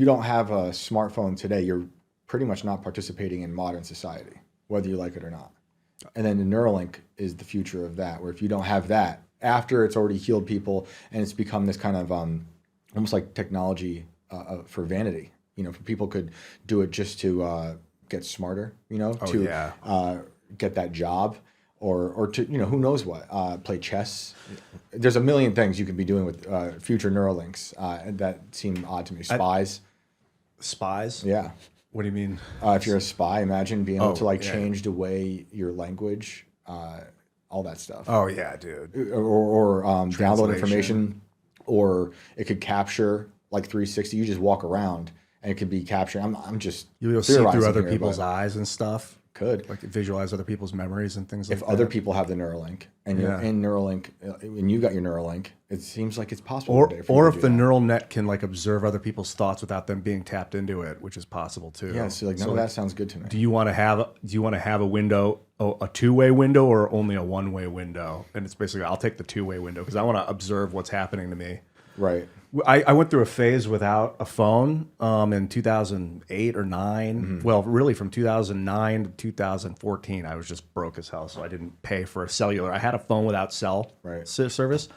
you don't have a smartphone today, you're pretty much not participating in modern society, whether you like it or not. And then the Neuralink is the future of that, where if you don't have that, after it's already healed people and it's become this kind of almost like technology for vanity, you know, for people could do it just to get smarter, you know, get that job or to, you know, who knows what, play chess. There's a million things you could be doing with future Neuralinks that seem odd to me. Spies. Spies? Yeah. What do you mean? If you're a spy, imagine being able to like change the way your language, all that stuff. Oh yeah, dude. Or download information, or it could capture like 360. You just walk around and it could be capturing. I'm just you'll be able to see through other people's eyes and stuff. Could like visualize other people's memories and things like that. If other people have the Neuralink and you're in Neuralink and you got your Neuralink, it seems like it's possible. Or if the neural net can like observe other people's thoughts without them being tapped into it, which is possible too. Yeah, so like none of that sounds good to me. Do you want to have a window, a two-way window, or only a one-way window? And it's basically I'll take the two-way window because I want to observe what's happening to me. Right. I went through a phase without a phone in 2008 or 9. Mm-hmm. Well, really from 2009 to 2014, I was just broke as hell, so I didn't pay for a cellular. I had a phone without cell service,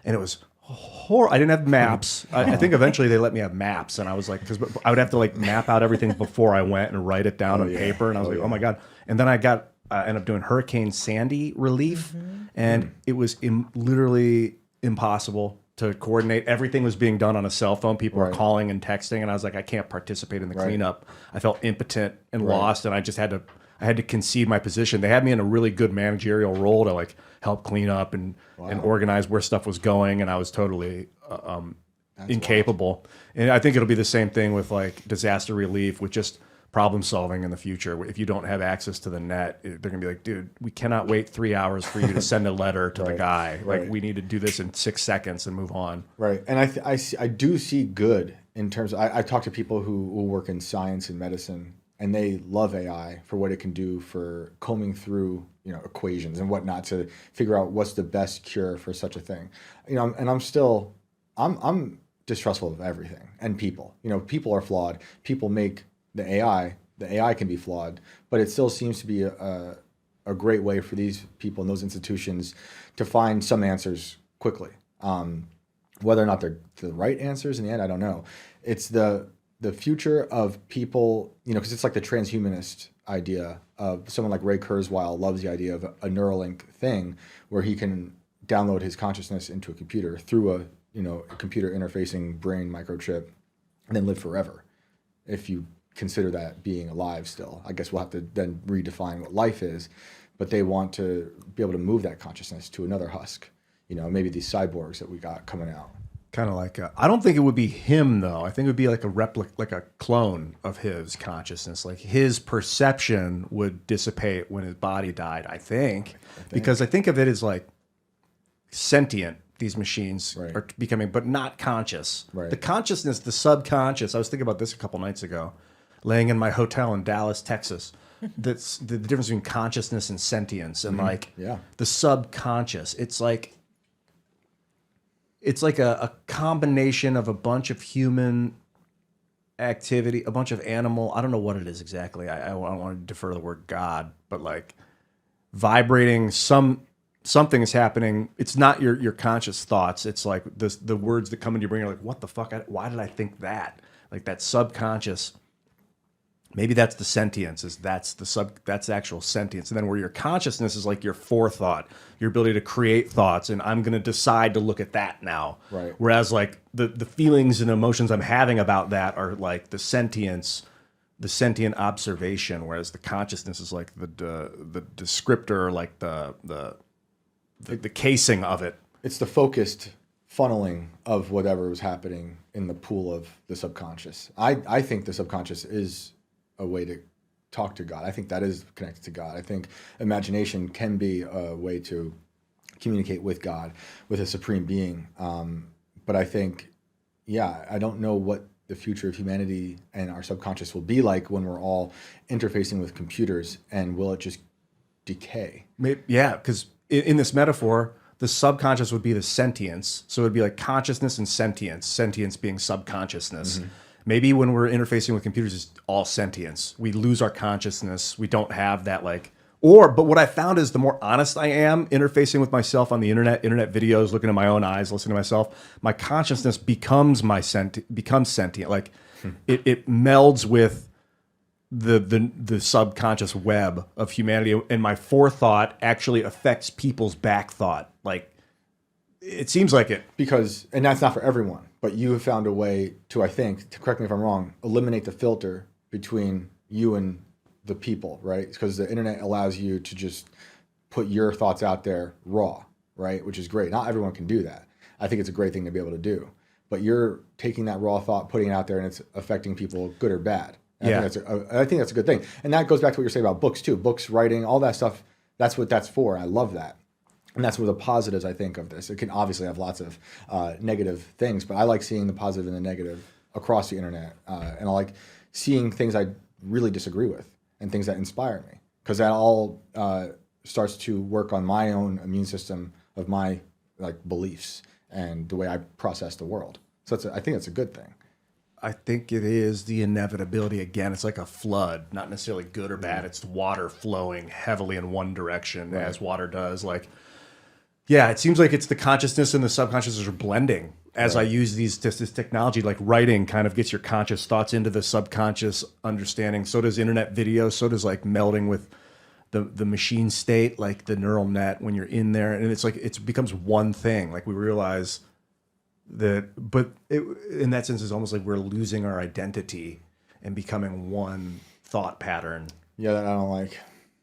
and it was horrible. I didn't have maps. I think eventually they let me have maps, and I was like, because I would have to like map out everything before I went and write it down on paper, and I was like, oh my God. And then I ended up doing Hurricane Sandy relief, and it was literally impossible to coordinate. Everything was being done on a cell phone. People were calling and texting, and I was like, I can't participate in the cleanup. I felt impotent and lost, and I just had to concede my position. They had me in a really good managerial role to like help clean up and organize where stuff was going, and I was totally incapable. Wild. And I think it'll be the same thing with like disaster relief, with just problem solving in the future. If you don't have access to the net, they're gonna be like, dude, we cannot wait 3 hours for you to send a letter to the guy. Like we need to do this in 6 seconds and move on. Right. And I do see good in terms of, I talk to people who work in science and medicine, and they love AI for what it can do for combing through, you know, equations and whatnot to figure out what's the best cure for such a thing. You know, and I'm distrustful of everything and people. You know, people are flawed. People make the AI can be flawed, but it still seems to be a great way for these people in those institutions to find some answers quickly. Whether or not they're the right answers in the end, I don't know. It's the future of people, you know, because it's like the transhumanist idea of someone like Ray Kurzweil loves the idea of a Neuralink thing where he can download his consciousness into a computer through a computer interfacing brain microchip and then live forever. If you consider that being alive still. I guess we'll have to then redefine what life is, but they want to be able to move that consciousness to another husk. You know, maybe these cyborgs that we got coming out. Kind of like, I don't think it would be him though. I think it would be like a replica, like a clone of his consciousness. Like his perception would dissipate when his body died, I think. Because I think of it as like sentient. These machines are becoming, but not conscious. Right. The consciousness, the subconscious. I was thinking about this a couple nights ago, laying in my hotel in Dallas, Texas. That's the difference between consciousness and sentience, and the subconscious. It's like a combination of a bunch of human activity, a bunch of animal. I don't know what it is exactly. I don't want to defer the word God, but like vibrating something is happening. It's not your conscious thoughts. It's like the words that come into your brain are like, what the fuck? Why did I think that? Like that subconscious. Maybe that's the sentience. That's the actual sentience. And then where your consciousness is like your forethought, your ability to create thoughts, and I'm going to decide to look at that now. Right. Whereas like the feelings and emotions I'm having about that are like the sentience, the sentient observation. Whereas the consciousness is like the descriptor, like the casing of it. It's the focused funneling of whatever was happening in the pool of the subconscious. I think the subconscious is a way to talk to God. I think that is connected to God. I think imagination can be a way to communicate with God, with a supreme being. But I think, I don't know what the future of humanity and our subconscious will be like when we're all interfacing with computers, and will it just decay? Maybe, because in this metaphor, the subconscious would be the sentience. So it would be like consciousness and sentience being subconsciousness. Mm-hmm. maybe when we're interfacing with computers, it's all sentience. We lose our consciousness. We don't have that like, but what I found is the more honest I am interfacing with myself on the internet videos, looking at my own eyes, listening to myself, my consciousness becomes becomes sentient. Like it melds with the subconscious web of humanity, and my forethought actually affects people's back thought. Like it seems like it, because, and that's not for everyone, but you have found a way to, I think, to correct me if I'm wrong, eliminate the filter between you and the people, right? Because the internet allows you to just put your thoughts out there raw, right? Which is great. Not everyone can do that. I think it's a great thing to be able to do, but you're taking that raw thought, putting it out there, and it's affecting people, good or bad. And yeah. I think that's a good thing. And that goes back to what you're saying about books too. Books, writing, all that stuff, that's what that's for. I love that. And that's one of the positives, I think, of this. It can obviously have lots of negative things, but I like seeing the positive and the negative across the internet. And I like seeing things I really disagree with and things that inspire me, because that all starts to work on my own immune system of my like beliefs and the way I process the world. So I think that's a good thing. I think it is the inevitability. Again, it's like a flood, not necessarily good or bad. It's water flowing heavily in one direction, right, as water does. Like, yeah, it seems like it's the consciousness and the subconscious are blending. As right. I use this technology, like writing kind of gets your conscious thoughts into the subconscious understanding. So does internet video. So does like melding with the machine state, like the neural net when you're in there. And it's like, it becomes one thing. Like we realize that, but in that sense, it's almost like we're losing our identity and becoming one thought pattern. Yeah, that I don't like.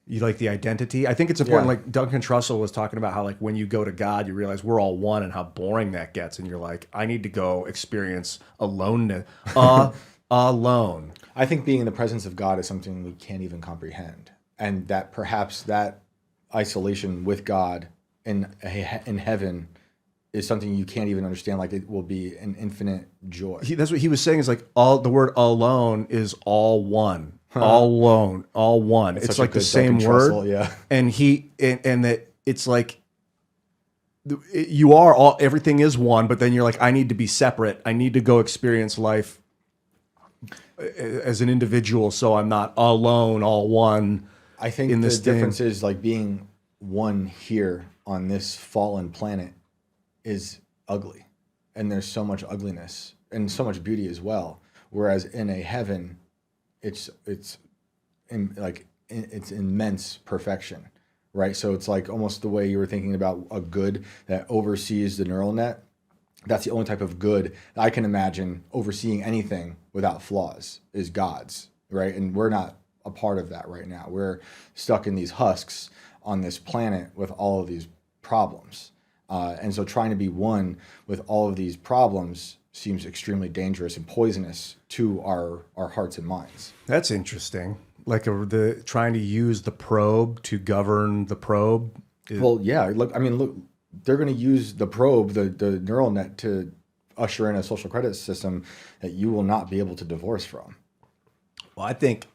You like the identity? I think it's important. Yeah. Like Duncan Trussell was talking about how like when you go to God, you realize we're all one and how boring that gets. And you're like, I need to go experience aloneness, alone. I think being in the presence of God is something we can't even comprehend. And that perhaps that isolation with God in heaven is something you can't even understand. Like it will be an infinite joy. That's what he was saying is like the word alone is all one. All alone, all one. That's it's like the same word. Trussell, yeah. And and that it's like you are all, everything is one, but then you're like, I need to be separate. I need to go experience life as an individual, so I'm not alone, all one. I think in this difference is like being one here on this fallen planet is ugly, and there's so much ugliness and so much beauty as well. Whereas in a heaven, it's immense perfection, right? So it's like almost the way you were thinking about a good that oversees the neural net. That's the only type of good I can imagine overseeing anything without flaws is God's, right? And we're not a part of that right now. We're stuck in these husks on this planet with all of these problems. And so trying to be one with all of these problems seems extremely dangerous and poisonous to our hearts and minds. That's interesting. Like the trying to use the probe to govern the probe. Well, yeah. Look, they're going to use the probe, the neural net, to usher in a social credit system that you will not be able to divorce from. Well, I think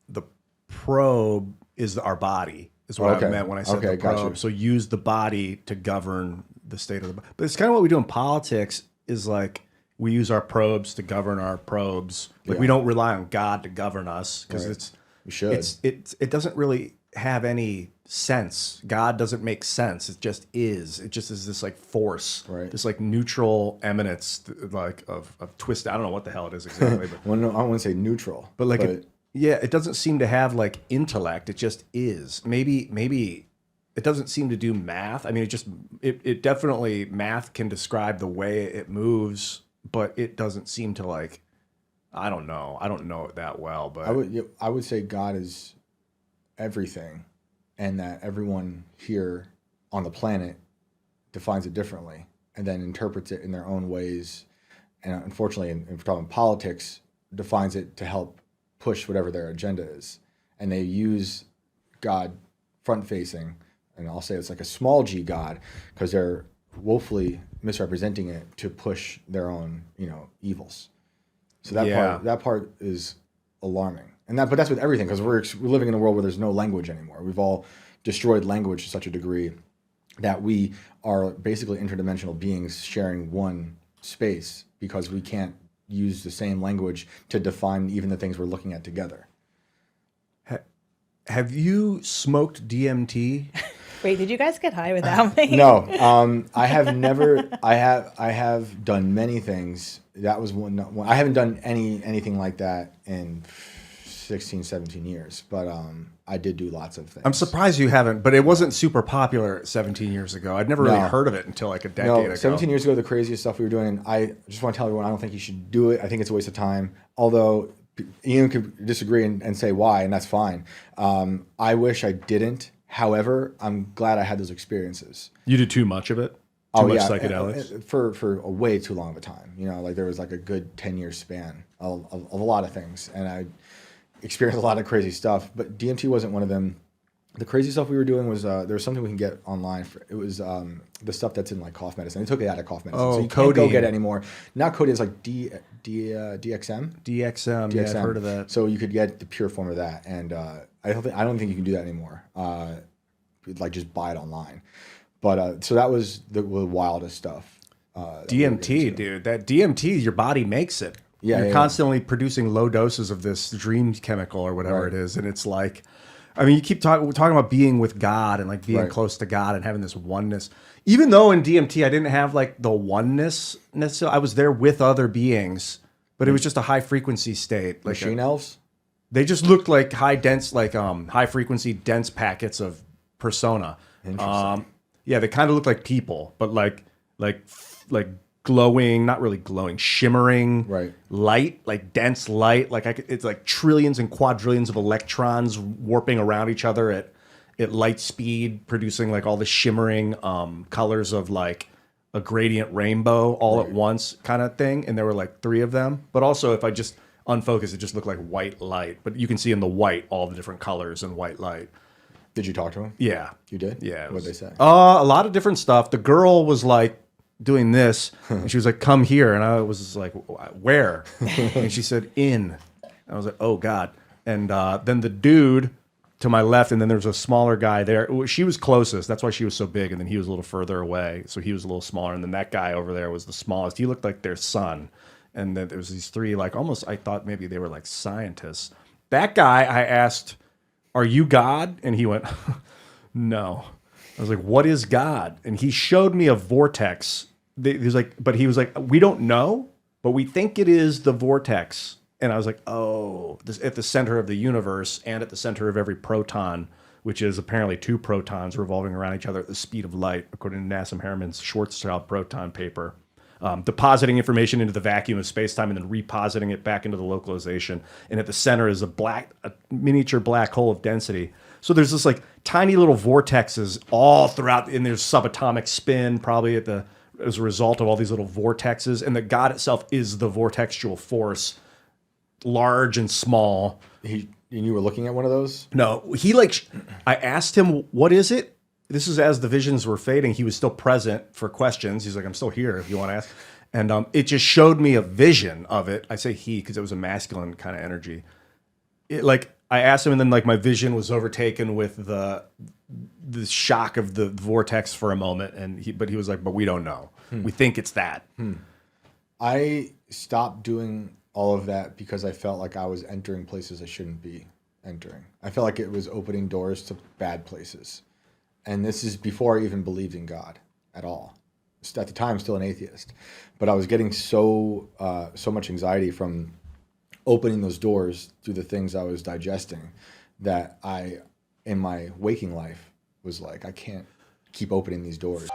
the probe is our body. Is what I meant when I said the probe. Gotcha. So use the body to govern the state of the body. But it's kind of what we do in politics. Is like we use our probes to govern our probes. Like we don't rely on God to govern us because we should. It doesn't really have any sense. God doesn't make sense. It just is. It just is this like force, right? This like neutral eminence, like of twist. I don't know what the hell it is exactly. But well, no, I wouldn't say neutral, but like it doesn't seem to have like intellect. It just is. Maybe. It doesn't seem to do math. I mean, it definitely, math can describe the way it moves, but it doesn't seem to like, I don't know it that well, but I would say God is everything, and that everyone here on the planet defines it differently and then interprets it in their own ways. And unfortunately, if we're talking politics, defines it to help push whatever their agenda is. And they use God front facing, and I'll say it's like a small g God, because they're woefully misrepresenting it to push their own, evils. So that part is alarming. But that's with everything, because we're living in a world where there's no language anymore. We've all destroyed language to such a degree that we are basically interdimensional beings sharing one space, because we can't use the same language to define even the things we're looking at together. Have you smoked DMT? Wait, did you guys get high without me? No, I have never. I have done many things. That was one. I haven't done anything like that in 16, 17 years. But I did do lots of things. I'm surprised you haven't, but it wasn't super popular 17 years ago. I'd never really heard of it until like a decade ago. 17 years ago, the craziest stuff we were doing. And I just want to tell everyone, I don't think you should do it. I think it's a waste of time. Although Ian could disagree and say why, and that's fine. I wish I didn't. However, I'm glad I had those experiences. You did too much of it? Too much psychedelics? For a way too long of a time. You know, like there was like a good 10-year span of a lot of things. And I experienced a lot of crazy stuff. But DMT wasn't one of them. The crazy stuff we were doing was there was something we can get online. It was the stuff that's in like cough medicine. They took it out of cough medicine. So you can't go get it anymore. Not codeine, it's like DXM? DXM, yeah, I've heard of that. So you could get the pure form of that. And I don't think you can do that anymore. Like just buy it online. But so that was the wildest stuff. DMT, dude. That DMT, your body makes it. Yeah, You're constantly producing low doses of this dream chemical or whatever it is. And it's like, I mean, you keep talking about being with God and like being close to God and having this oneness. Even though in DMT, I didn't have like the oneness necessarily. I was there with other beings, but it was just a high frequency state. Like Machine elves? They just looked like high frequency dense packets of persona. Interesting. Yeah, they kind of look like people, but like glowing, not really glowing, shimmering light, like dense light. Like it's like trillions and quadrillions of electrons warping around each other at light speed, producing like all the shimmering colors of like a gradient rainbow all at once kind of thing. And there were like 3 of them. But also if I just unfocus, it just looked like white light. But you can see in the white all the different colors and white light. Did you talk to him? Yeah. You did? Yeah. What'd they say? A lot of different stuff. The girl was like doing this, and she was like, "Come here," and I was like, "Where?" And she said, "In." I was like, "Oh God!" And then the dude to my left, and then there was a smaller guy there. She was closest. That's why she was so big, and then he was a little further away, so he was a little smaller. And then that guy over there was the smallest. He looked like their son. And then there was these 3, like almost. I thought maybe they were like scientists. That guy, I asked, "Are you God?" And he went, "No." I was like, "What is God?" And he showed me a vortex. He was like, "We don't know, but we think it is the vortex." And I was like, "Oh, this at the center of the universe and at the center of every proton, which is apparently 2 protons revolving around each other at the speed of light, according to Nassim Haramehn's Schwarzschild proton paper." Depositing information into the vacuum of space-time and then repositing it back into the localization. And at the center is a miniature black hole of density. So there's this like tiny little vortexes all throughout, and there's subatomic spin probably as a result of all these little vortexes. And that God itself is the vortexual force, large and small. And you were looking at one of those? No, I asked him, "What is it?" This is as the visions were fading. He was still present for questions. He's like, "I'm still here if you want to ask." And it just showed me a vision of it. I say he because it was a masculine kind of energy. I asked him, and then like my vision was overtaken with the shock of the vortex for a moment. But he was like, "But we don't know. We think it's that." I stopped doing all of that because I felt like I was entering places I shouldn't be entering. I felt like it was opening doors to bad places. And this is before I even believed in God at all. At the time, still an atheist. But I was getting so much anxiety from opening those doors through the things I was digesting that in my waking life, was like, I can't keep opening these doors.